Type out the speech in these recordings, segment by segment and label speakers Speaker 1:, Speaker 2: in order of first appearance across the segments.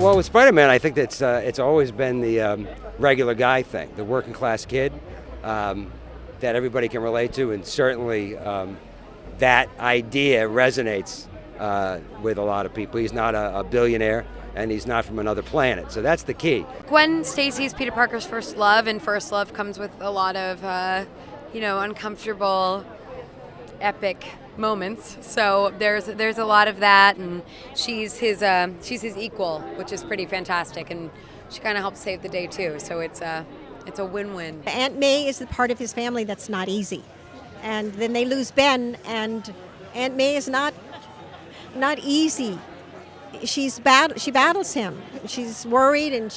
Speaker 1: Well, with Spider-Man, I think that it's always been the regular guy thing, the working class kid that everybody can relate to, and certainly that idea resonates with a lot of people. He's not a billionaire, and he's not from another planet, so that's the key.
Speaker 2: Gwen Stacy is Peter Parker's first love, and first love comes with a lot of, uncomfortable, epic moments. So there's a lot of that, and she's his equal, which is pretty fantastic, and she kind of helps save the day too. So it's a win-win.
Speaker 3: Aunt May is the part of his family that's not easy, and then they lose Ben, and Aunt May is not easy. She battles him. She's worried, and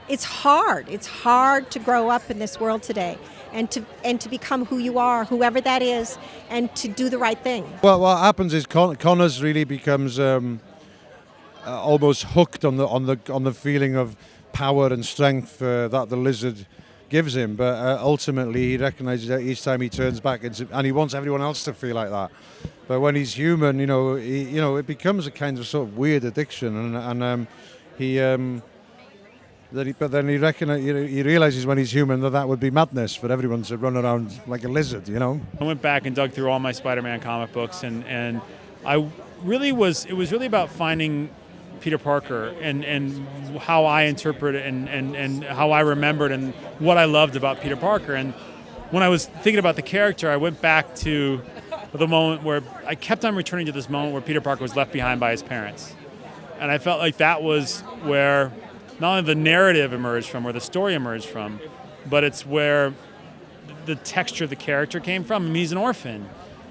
Speaker 3: it's hard. It's hard to grow up in this world today, and to become who you are, whoever that is, and to do the right thing.
Speaker 4: Well, what happens is Connors really becomes almost hooked on the feeling of power and strength that the lizard gives him. But ultimately, he recognizes that each time he turns back, and he wants everyone else to feel like that. But when he's human, it becomes a kind of sort of weird addiction, and he realizes when he's human that would be madness for everyone to run around like a lizard, I
Speaker 5: went back and dug through all my Spider-Man comic books, and it was really about finding Peter Parker and how I interpret it and how I remembered and what I loved about Peter Parker. And when I was thinking about the character, I went back to the moment where I kept on returning to this moment where Peter Parker was left behind by his parents. And I felt like that was where not only the narrative emerged from, or the story emerged from, but it's where the texture of the character came from. I mean, he's an orphan,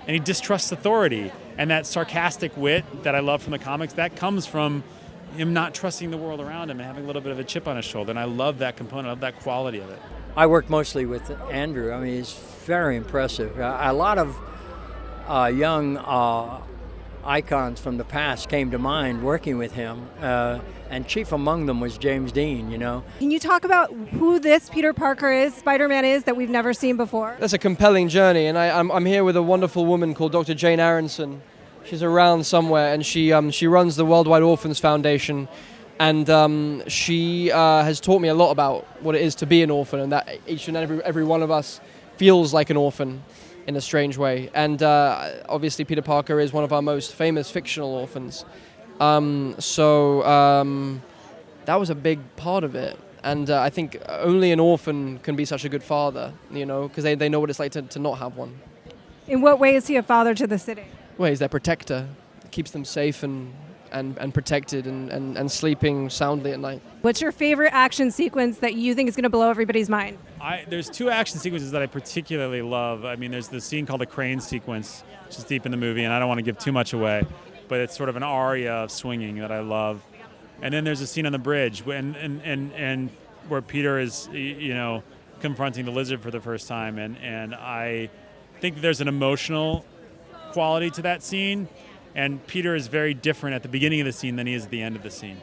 Speaker 5: and he distrusts authority. And that sarcastic wit that I love from the comics, that comes from him not trusting the world around him and having a little bit of a chip on his shoulder. And I love that component, I love that quality of it.
Speaker 6: I worked mostly with Andrew. I mean, he's very impressive. A lot of young icons from the past came to mind working with him, and chief among them was James Dean,
Speaker 7: Can you talk about who this Peter Parker is, Spider-Man is, that we've never seen before?
Speaker 8: That's a compelling journey, and I'm here with a wonderful woman called Dr. Jane Aronson. She's around somewhere, and she runs the Worldwide Orphans Foundation, and she has taught me a lot about what it is to be an orphan, and that each and every one of us feels like an orphan in a strange way. And obviously Peter Parker is one of our most famous fictional orphans. So that was a big part of it. And I think only an orphan can be such a good father, because they know what it's like to not have one.
Speaker 7: In what way is he a father to the city?
Speaker 8: Well, he's their protector. Keeps them safe and protected and sleeping soundly at night.
Speaker 7: What's your favorite action sequence that you think is going to blow everybody's mind?
Speaker 5: There's two action sequences that I particularly love. I mean, there's the scene called the crane sequence, which is deep in the movie, and I don't want to give too much away, but it's sort of an aria of swinging that I love. And then there's a scene on the bridge and where Peter is, confronting the lizard for the first time, and I think there's an emotional quality to that scene. And Peter is very different at the beginning of the scene than he is at the end of the scene.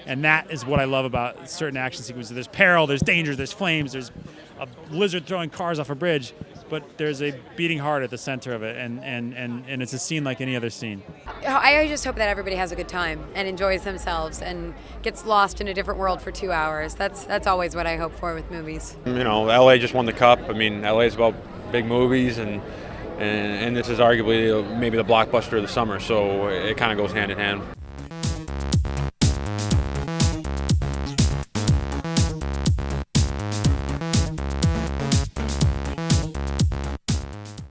Speaker 5: And that is what I love about certain action sequences. There's peril, there's danger, there's flames, there's a lizard throwing cars off a bridge, but there's a beating heart at the center of it, and it's a scene like any other scene.
Speaker 2: I just hope that everybody has a good time and enjoys themselves and gets lost in a different world for 2 hours. That's always what I hope for with movies.
Speaker 9: LA just won the Cup. I mean, LA is about big movies, and this is arguably maybe the blockbuster of the summer, so it kind of goes hand in hand.